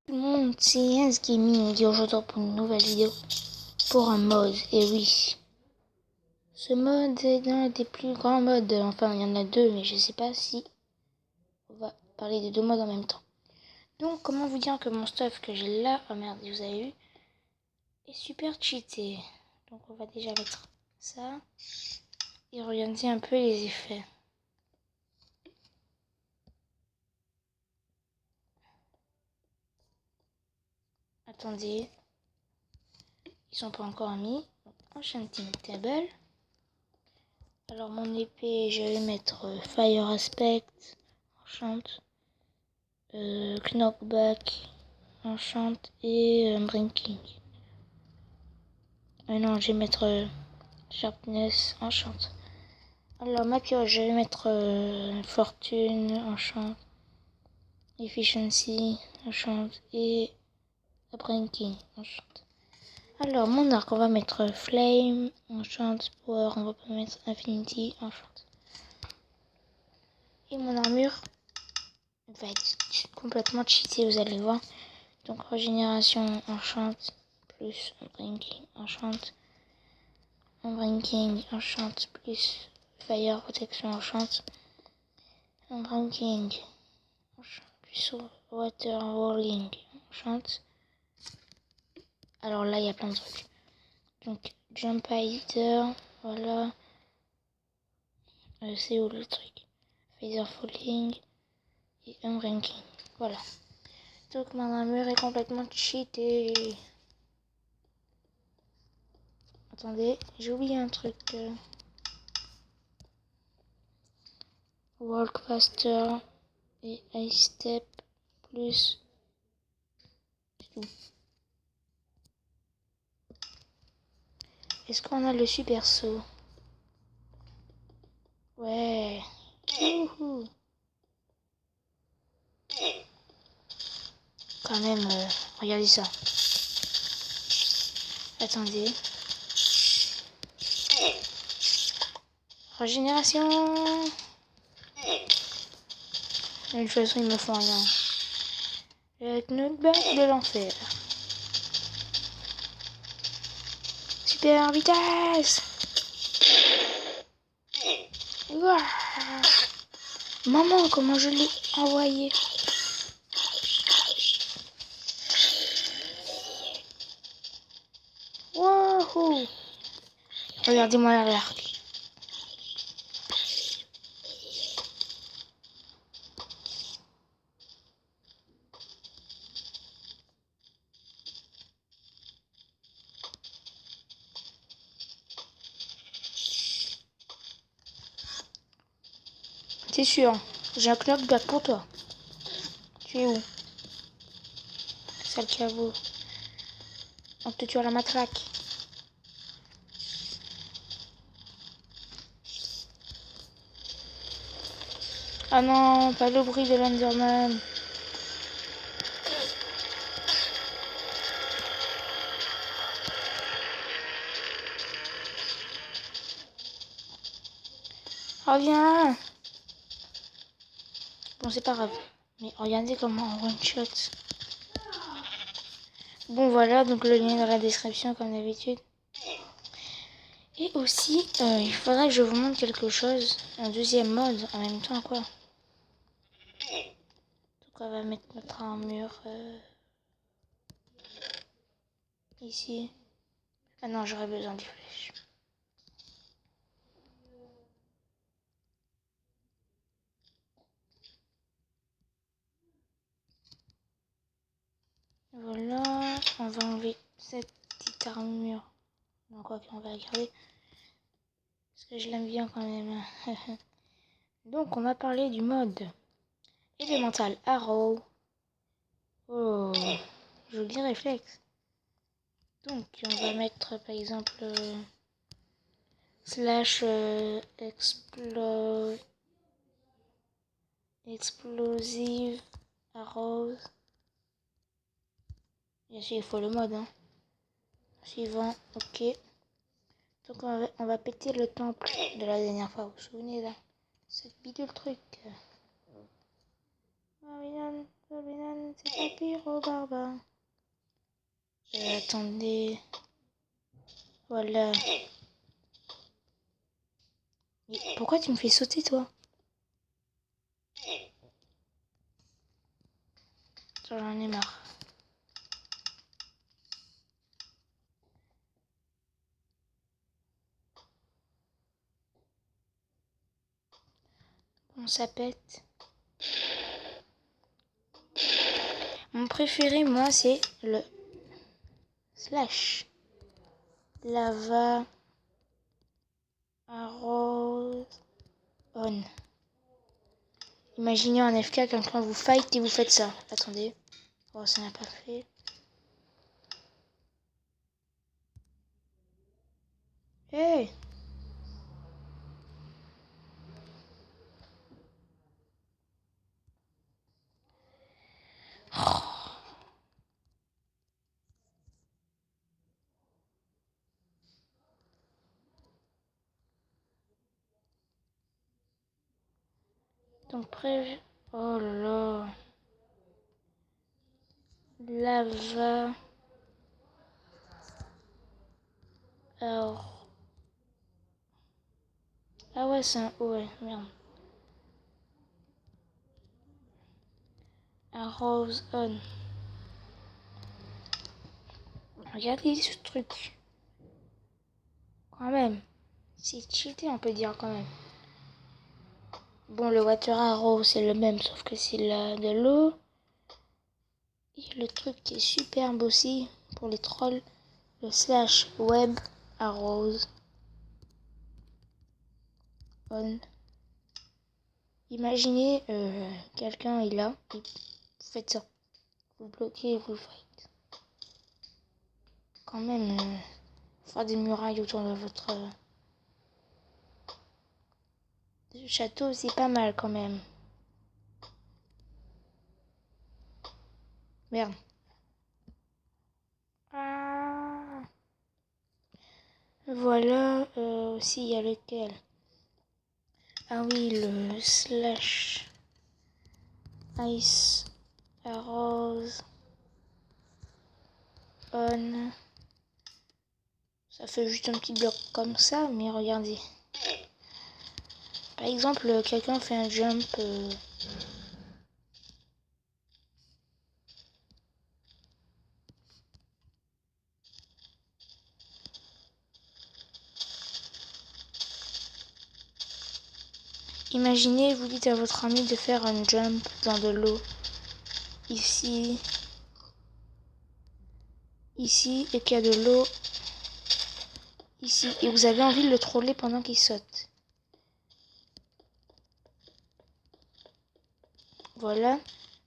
Tout le monde, c'est Jens Gaming dit aujourd'hui pour une nouvelle vidéo pour un mode. Et oui, ce mode est l'un des plus grands modes. Enfin, il y en a deux, mais je sais pas si on va parler des deux modes en même temps. Donc, comment vous dire que mon stuff que j'ai là, oh merde, vous avez vu, est super cheaté. Donc, on va déjà mettre ça et regarder un peu les effets. Attendez, ils sont pas encore mis. Enchanting Table. Alors mon épée, je vais mettre Fire Aspect, Enchant, Knockback, Enchant et Brinking. Non, je vais mettre Sharpness, Enchant. Alors ma pioche, je vais mettre Fortune, Enchant, Efficiency, Enchant et Brinking, Enchant. Alors mon arc, on va mettre Flame, Enchant, Power, on va pas mettre Infinity, Enchant. Et mon armure va être complètement cheatée, vous allez voir. Donc régénération enchant plus Brinking enchant plus fire protection enchant Brinking enchant plus water rolling enchant. Alors là il y a plein de trucs. Donc jump hider, voilà. C'est où le truc? Feather falling et Brinking, voilà. Donc ma armure est complètement cheatée. Attendez, j'ai oublié un truc. Walk faster et ice step plus. C'est tout. Est-ce qu'on a le super saut? Ouais. Youhou. Quand même, regardez ça. Attendez. Régénération. De toute façon, ils me font rien. Le knockback de l'enfer. Super vitesse. Ouah. Maman, comment je l'ai envoyé. Wouhou. Regardez-moi l'arc. C'est sûr, j'ai un knockback pour toi. Tu es où? Sale caveau. On te tue à la matraque. Ah non, pas le bruit de l'Enderman. Reviens. Bon, c'est pas grave. Mais regardez comment on one shot. Bon, voilà, donc le lien est dans la description comme d'habitude. Et aussi, il faudrait que je vous montre quelque chose. Un deuxième mode en même temps, quoi. Donc on va mettre notre armure ici. Ah non, j'aurais besoin des flèches. Voilà, on va enlever cette petite armure. Non, quoi qu'on va la garder. Parce que je l'aime bien quand même. Donc, on va parler du mode élémental Arrow. Oh, joli réflexe. Donc, on va mettre par exemple slash explosive arrows. Bien sûr, il faut le mode. Hein. Suivant, ok. Donc, on va péter le temple de la dernière fois. Vous vous souvenez là? Cette bidule truc. C'est pas pyro barbare. Attendez. Voilà. Mais pourquoi tu me fais sauter, toi? J'en ai marre. Bon, ça pète. Mon préféré, moi, c'est le slash. Lava. Arrows. On. Imaginez en FK quand vous fight et vous faites ça. Attendez. Oh, ça n'a pas fait. Hey! Donc, oh là là. Lava. Alors. Ah ouais, c'est un O, ouais, merde. Arrows on. Regardez ce truc. Quand même. C'est cheaté, on peut dire quand même. Bon, le water arrow, c'est le même, sauf que c'est de l'eau. Et le truc qui est superbe aussi, pour les trolls, le slash web arrows on. Imaginez, quelqu'un est là, et vous faites ça. Vous bloquez et vous le faites. Quand même, faire des murailles autour de votre château, c'est pas mal quand même. Merde. Ah. Voilà, aussi il y a lequel? Ah oui, le slash ice arrows on. Ça fait juste un petit bloc comme ça, mais regardez. Par exemple, quelqu'un fait un jump. Imaginez, vous dites à votre ami de faire un jump dans de l'eau. Ici. Ici, et qu'il y a de l'eau. Ici. Et vous avez envie de le troller pendant qu'il saute. Voilà.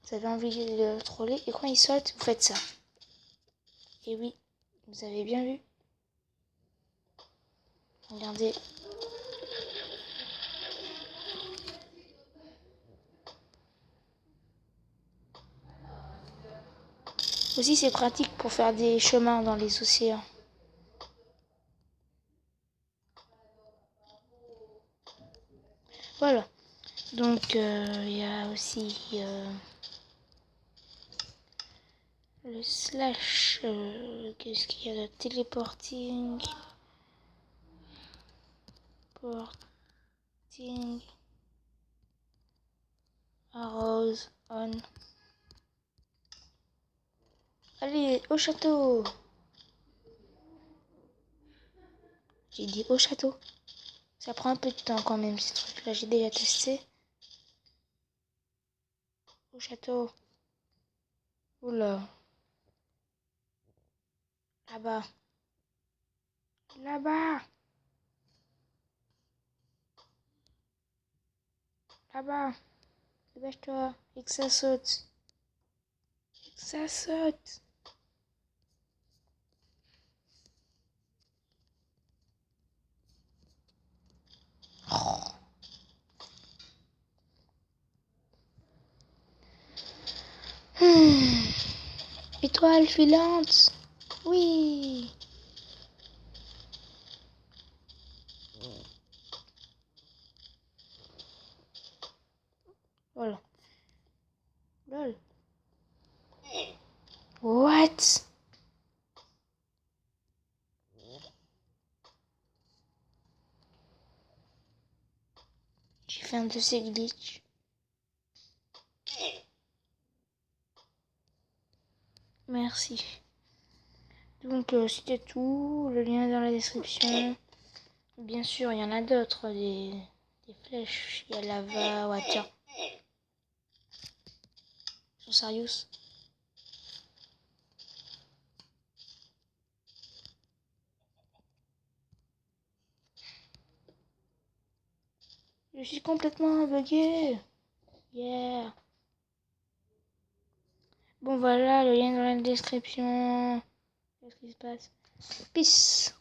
Vous avez envie de le troller. Et quand il saute, vous faites ça. Et oui, vous avez bien vu. Regardez. Aussi, c'est pratique pour faire des chemins dans les océans. Voilà. Donc, il y a aussi le slash. Qu'est-ce qu'il y a de téléporting? Porting. Arrows on. Allez, au château. J'ai dit au château. Ça prend un peu de temps quand même, ces trucs-là. J'ai déjà testé. Au château. Oula. Là-bas. Là-bas. Là-bas. Dépêche-toi. Et que ça saute. Et que ça saute. Étoile filante. Oui. Voilà. What? J'ai fait un de ces glitches. Merci. Donc c'était tout. Le lien est dans la description. Bien sûr, il y en a d'autres. Des flèches. Il y a lava. Ouais, tiens. Sont sérieux? Je suis complètement bugué. Yeah. Bon voilà, le lien est dans la description. Qu'est-ce qui se passe? Peace.